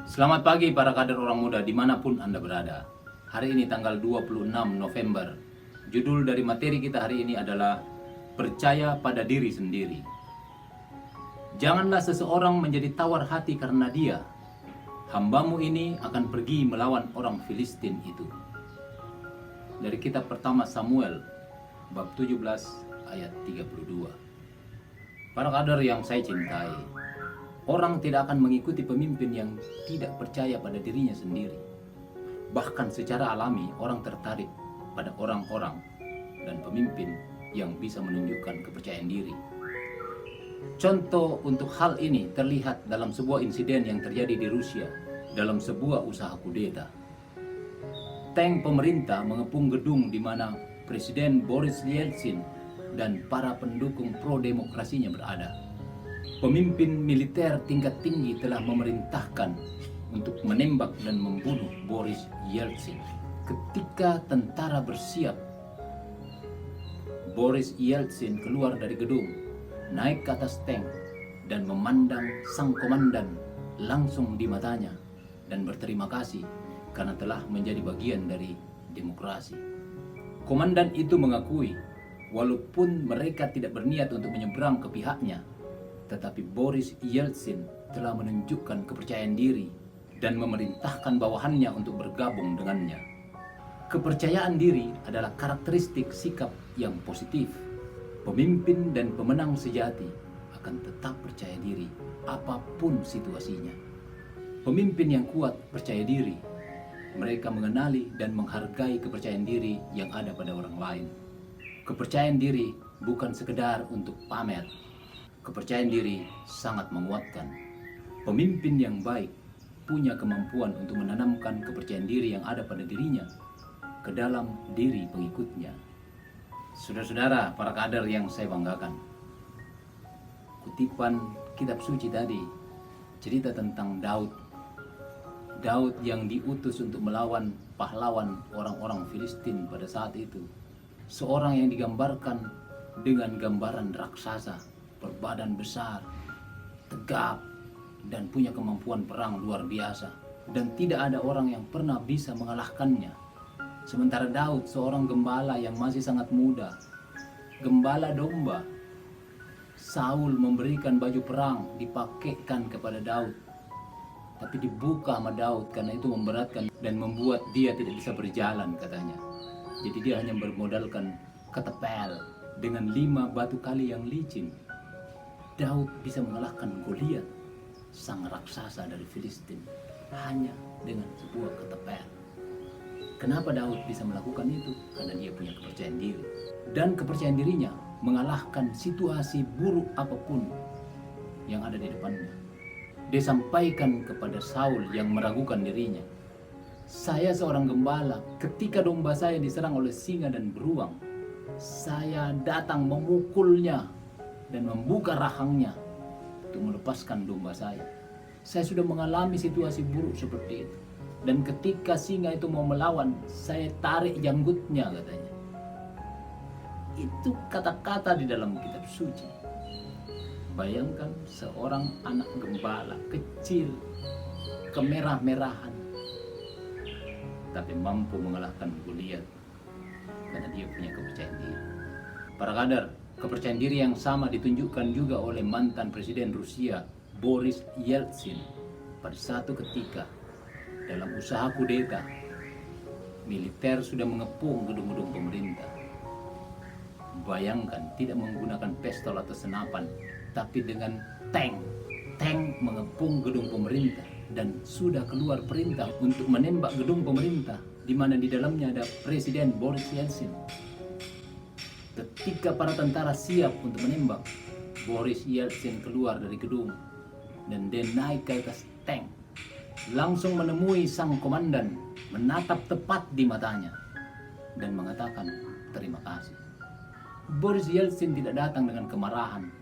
Selamat pagi para kader orang muda dimanapun Anda berada. Hari ini tanggal 26 November. Judul dari materi kita hari ini adalah Percaya pada diri sendiri. Janganlah seseorang menjadi tawar hati karena dia. Hambamu ini akan pergi melawan orang Filistin itu. Dari kitab pertama Samuel, bab 17 ayat 32. Para kader yang saya cintai, orang tidak akan mengikuti pemimpin yang tidak percaya pada dirinya sendiri. Bahkan secara alami orang tertarik pada orang-orang dan pemimpin yang bisa menunjukkan kepercayaan diri. Contoh untuk hal ini terlihat dalam sebuah insiden yang terjadi di Rusia dalam sebuah usaha kudeta. Tank pemerintah mengepung gedung di mana Presiden Boris Yeltsin dan para pendukung pro-demokrasinya berada. Pemimpin militer tingkat tinggi telah memerintahkan untuk menembak dan membunuh Boris Yeltsin. Ketika tentara bersiap, Boris Yeltsin keluar dari gedung, naik ke atas tank, dan memandang sang komandan langsung di matanya dan berterima kasih karena telah menjadi bagian dari demokrasi. Komandan itu mengakui, walaupun mereka tidak berniat untuk menyeberang ke pihaknya, tetapi Boris Yeltsin telah menunjukkan kepercayaan diri dan memerintahkan bawahannya untuk bergabung dengannya. Kepercayaan diri adalah karakteristik sikap yang positif. Pemimpin dan pemenang sejati akan tetap percaya diri apapun situasinya. Pemimpin yang kuat percaya diri. Mereka mengenali dan menghargai kepercayaan diri yang ada pada orang lain. Kepercayaan diri bukan sekedar untuk pamer. Kepercayaan diri sangat menguatkan. Pemimpin yang baik punya kemampuan untuk menanamkan kepercayaan diri yang ada pada dirinya ke dalam diri pengikutnya. Saudara-saudara, para kader yang saya banggakan, kutipan kitab suci tadi cerita tentang Daud. Daud yang diutus untuk melawan pahlawan orang-orang Filistin pada saat itu. Seorang yang digambarkan dengan gambaran raksasa, berbadan besar, tegap, dan punya kemampuan perang luar biasa. Dan tidak ada orang yang pernah bisa mengalahkannya. Sementara Daud seorang gembala yang masih sangat muda, gembala domba. Saul memberikan baju perang dipakaikan kepada Daud, tapi dibuka sama Daud karena itu memberatkan dan membuat dia tidak bisa berjalan katanya. Jadi dia hanya bermodalkan ketepel dengan 5 batu kali yang licin. Daud bisa mengalahkan Goliat, sang raksasa dari Filistin, hanya dengan sebuah ketepel. Kenapa Daud bisa melakukan itu? Karena dia punya kepercayaan diri. Dan kepercayaan dirinya mengalahkan situasi buruk apapun yang ada di depannya. Dia sampaikan kepada Saul yang meragukan dirinya, saya seorang gembala, ketika domba saya diserang oleh singa dan beruang, saya datang memukulnya dan membuka rahangnya untuk melepaskan domba saya. Saya sudah mengalami situasi buruk seperti itu. Dan ketika singa itu mau melawan, saya tarik janggutnya katanya. Itu kata-kata di dalam kitab suci. Bayangkan seorang anak gembala kecil, kemerah-merahan, tapi mampu mengalahkan Goliat karena dia punya kepercayaan diri. Para kader, kepercayaan diri yang sama ditunjukkan juga oleh mantan Presiden Rusia Boris Yeltsin pada satu ketika dalam usaha kudeta. Militer sudah mengepung gedung-gedung pemerintah. Bayangkan, tidak menggunakan pistol atau senapan, tapi dengan tank. Tank mengepung gedung pemerintah dan sudah keluar perintah untuk menembak gedung pemerintah di mana di dalamnya ada Presiden Boris Yeltsin. Ketika para tentara siap untuk menembak, Boris Yeltsin keluar dari gedung dan dia naik ke atas tank, langsung menemui sang komandan, menatap tepat di matanya dan mengatakan terima kasih. Boris Yeltsin tidak datang dengan kemarahan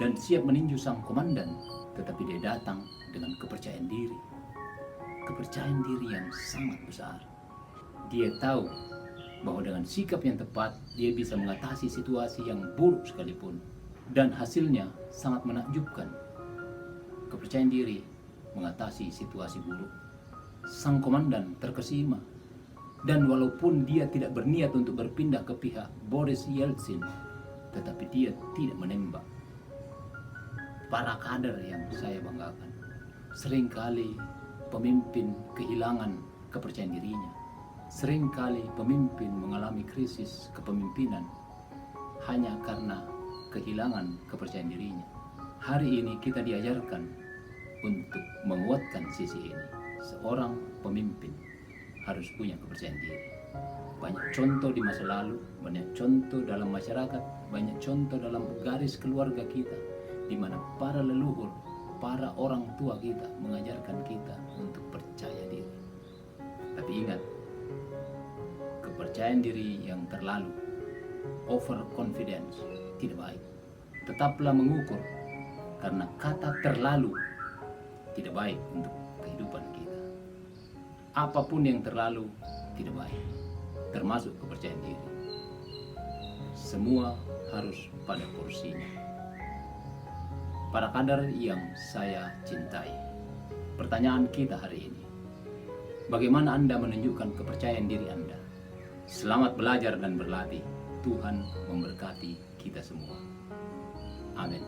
dan siap meninju sang komandan, tetapi dia datang dengan kepercayaan diri. Kepercayaan diri yang sangat besar. Dia tahu bahwa dengan sikap yang tepat dia bisa mengatasi situasi yang buruk sekalipun, dan hasilnya sangat menakjubkan. Kepercayaan diri mengatasi situasi buruk. Sang komandan terkesima, dan walaupun dia tidak berniat untuk berpindah ke pihak Boris Yeltsin, tetapi dia tidak menembak. Para kader yang saya banggakan, seringkali pemimpin kehilangan kepercayaan dirinya. Seringkali pemimpin mengalami krisis kepemimpinan hanya karena kehilangan kepercayaan dirinya. Hari ini kita diajarkan untuk menguatkan sisi ini. Seorang pemimpin harus punya kepercayaan diri. Banyak contoh di masa lalu, banyak contoh dalam masyarakat, banyak contoh dalam garis keluarga kita, di mana para leluhur, para orang tua kita mengajarkan kita untuk percaya diri. Tapi ingat, kepercayaan diri yang terlalu, overconfidence, tidak baik. Tetaplah mengukur, karena kata terlalu tidak baik untuk kehidupan kita. Apapun yang terlalu tidak baik, termasuk kepercayaan diri. Semua harus pada porsinya. Para kader yang saya cintai, pertanyaan kita hari ini, bagaimana Anda menunjukkan kepercayaan diri Anda? Selamat belajar dan berlatih. Tuhan memberkati kita semua. Amin.